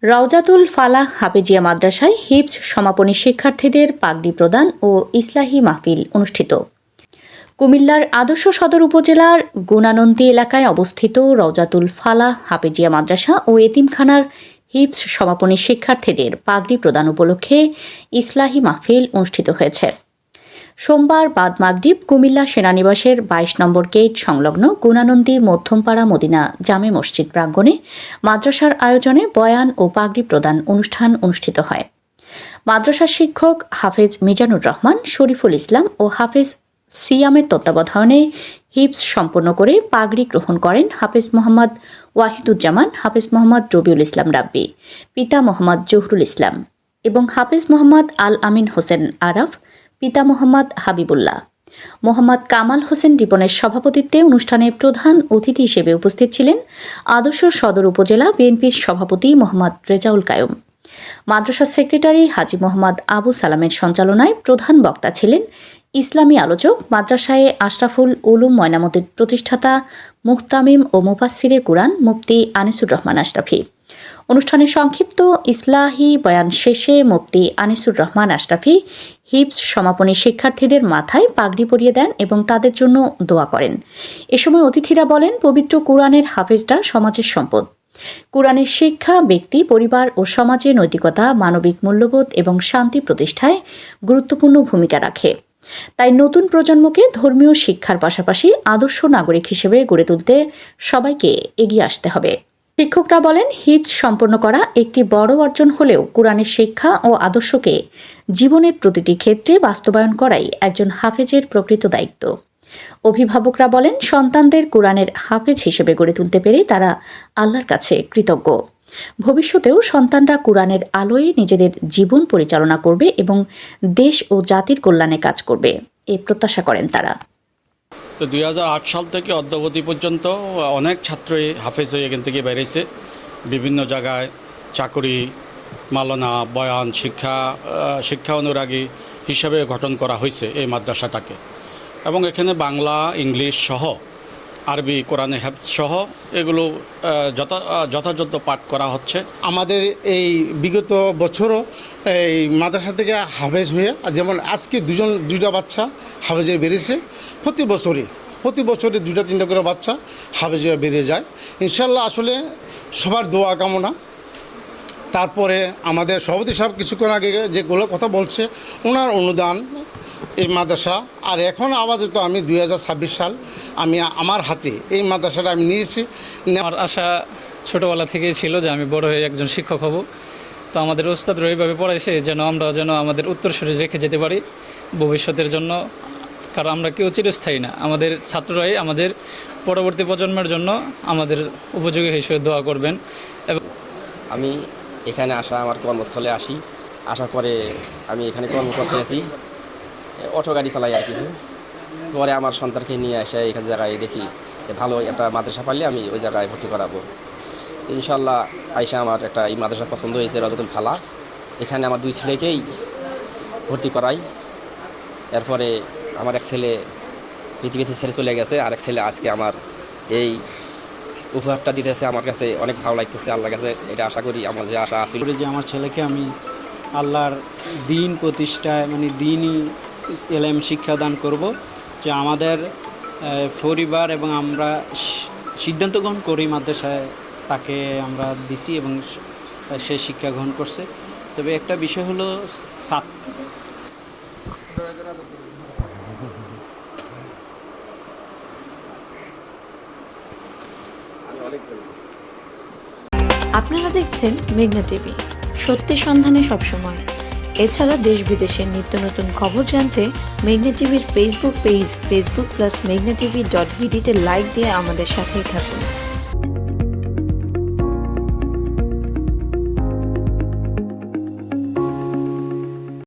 রওজাতুল ফালাহ হাফেজিয়া মাদ্রাসায় হিফজ সমাপনী শিক্ষার্থীদের পাগড়ি প্রদান ও ইসলাহি মাহফিল অনুষ্ঠিত। কুমিল্লার আদর্শ সদর উপজেলার গুণানন্দী এলাকায় অবস্থিত রওজাতুল ফালাহ হাফেজিয়া মাদ্রাসা ও এতিমখানার হিফজ সমাপনী শিক্ষার্থীদের পাগড়ি প্রদান উপলক্ষে ইসলাহি মাহফিল অনুষ্ঠিত হয়েছে। সোমবার বাদ মাগরিব কুমিল্লা সেনানিবাসের ২২ নম্বর গেট সংলগ্ন গুণানন্দী মধ্যমপাড়া মদিনা জামে মসজিদ প্রাঙ্গণে মাদ্রাসার আয়োজনে বয়ান ও পাগড়ি প্রদান অনুষ্ঠান অনুষ্ঠিত হয়। মাদ্রাসার শিক্ষক হাফেজ মিজানুর রহমান, শরীফুল ইসলাম ও হাফেজ সিয়ামের তত্ত্বাবধানে হিফজ সম্পন্ন করে পাগড়ি গ্রহণ করেন হাফেজ মোহাম্মদ ওয়াহিদুজ্জামান, হাফেজ মোহাম্মদ রবিউল ইসলাম রাব্বি, পিতা মোহাম্মদ জহুরুল ইসলাম এবং হাফেজ মোহাম্মদ আল আমিন হোসেন আরাফ, পিতা মোহাম্মদ হাবিবুল্লাহ। মোহাম্মদ কামাল হোসেন রিপনের সভাপতিত্বে অনুষ্ঠানে প্রধান অতিথি হিসেবে উপস্থিত ছিলেন আদর্শ সদর উপজেলা বিএনপির সভাপতি মোহাম্মদ রেজাউল কায়ুম। মাদ্রাসা সেক্রেটারি হাজী মোহাম্মদ আবু সালামের সঞ্চালনায় প্রধান বক্তা ছিলেন ইসলামী আলোচক, মাদ্রাসায়ে আশরাফুল উলুম ময়নামতির প্রতিষ্ঠাতা মুহতামিম ও মুফাসসিরে কুরআন মুফতি আনিসুর রহমান আশরাফি। অনুষ্ঠানে সংক্ষিপ্ত ইসলাহি বয়ান শেষে মুফতি আনিসুর রহমান আশরাফি হিফজ সমাপনী শিক্ষার্থীদের মাথায় পাগড়ি পরিয়ে দেন এবং তাদের জন্য দোয়া করেন। এ সময় অতিথিরা বলেন, পবিত্র কুরআনের হাফেজরা সমাজের সম্পদ। কুরআনের শিক্ষা ব্যক্তি, পরিবার ও সমাজে নৈতিকতা, মানবিক মূল্যবোধ এবং শান্তি প্রতিষ্ঠায় গুরুত্বপূর্ণ ভূমিকা রাখে। তাই নতুন প্রজন্মকে ধর্মীয় শিক্ষার পাশাপাশি আদর্শ নাগরিক হিসেবে গড়ে তুলতে সবাইকে এগিয়ে আসতে হবে। শিক্ষকরা বলেন, হিফজ সম্পন্ন করা একটি বড় অর্জন হলেও কুরআনের শিক্ষা ও আদর্শকে জীবনের প্রতিটি ক্ষেত্রে বাস্তবায়ন করাই একজন হাফেজের প্রকৃত দায়িত্ব। অভিভাবকরা বলেন, সন্তানদের কুরআনের হাফেজ হিসেবে গড়ে তুলতে পেরে তারা আল্লাহর কাছে কৃতজ্ঞ। ভবিষ্যতেও সন্তানরা কুরআনের আলোয় নিজেদের জীবন পরিচালনা করবে এবং দেশ ও জাতির কল্যাণে কাজ করবে, এ প্রত্যাশা করেন তারা। তো 2008 সাল থেকে অদ্যাবধি পর্যন্ত অনেক ছাত্রই হাফেজ হয়ে এখান থেকে বেরিয়েছে। বিভিন্ন জায়গায় চাকরি, মালানা, বয়ান, শিক্ষা অনুরাগী হিসাবে গঠন করা হয়েছে এই মাদ্রাসাটাকে। এবং এখানে বাংলা, ইংলিশ সহ আরবি, কোরআনে হেফজ সহ এগুলো যথাযথ পাঠ করা হচ্ছে। আমাদের এই বিগত বছরও এই মাদ্রাসা থেকে হাফেজ হয়ে, যেমন আজকে দুইটা বাচ্চা হাফেজ হয়ে বেরিয়েছে। প্রতি বছরে 2-3টা করে বাচ্চা হাফেজ হয়ে বেরিয়ে যায়। ইনশাল্লাহ আসলে সবার দোয়া কামনা। তারপরে আমাদের সভাপতি সাহেব কিছুক্ষণ আগে যেগুলো কথা বলছে, ওনার অনুদান এই মাদ্রাসা। আর এখন আপাতত আমি 2026 সাল আমি আমার হাতে এই মাদ্রাসাটা আমি নিয়েছি। আমার আশা ছোটোবেলা থেকেই ছিল যে আমি বড় হয়ে একজন শিক্ষক হব। তো আমাদের ওস্তাদরা এইভাবে পড়াইছে আমরা যেন আমাদের উত্তরসূরি রেখে যেতে পারি ভবিষ্যতের জন্য। কারণ আমরা কেউ চিরস্থায়ী না, আমাদের ছাত্ররাই আমাদের পরবর্তী প্রজন্মের জন্য আমাদের উপযোগী হিসেবে দোয়া করবেন। এবং আমি এখানে আমার কর্মস্থলে আসার পরে আমি এখানে কর্ম করতে আছি, অটো গাড়ি চালাই আর কিছু। পরে আমার সন্তানকে নিয়ে এসে এখানে জায়গায় দেখি ভালো একটা মাদ্রাসা পারলে আমি ওই জায়গায় ভর্তি করাবো ইনশাল্লাহ। আইসা আমার এই মাদ্রাসা পছন্দ হয়েছে, রওজাতুল ফালাহ। এখানে আমার 2 ছেলেকেই ভর্তি করাই। এরপরে আমার এক ছেলে পৃথিবীতে ছেড়ে চলে গেছে, আরেক ছেলে আজকে আমার এই উপহারটা দিতেছে। আমার কাছে অনেক ভালো লাগতেছে, আল্লাহর কাছে এটা আশা করি। আমার যে আশা আছিল যে আমার ছেলেকে আমি আল্লাহর দিন প্রতিষ্ঠায় দিনই এলেম শিক্ষাদান করব, যে আমাদের পরিবার এবং আমরা সিদ্ধান্ত গ্রহণ করি মাদ্রাসায় তাকে আমরা দিছি এবং সে শিক্ষা গ্রহণ করছে। তবে একটা বিষয় হলো আপনারা দেখছেন মেঘনা টিভি, সত্যের সন্ধানে সবসময়। এছাড়া দেশ বিদেশের নিত্য নতুন খবর জানতে মেঘনা টিভির ফেসবুক পেজ facebook+meghna tv.vd তে লাইক দিয়ে আমাদের সাথেই থাকুন।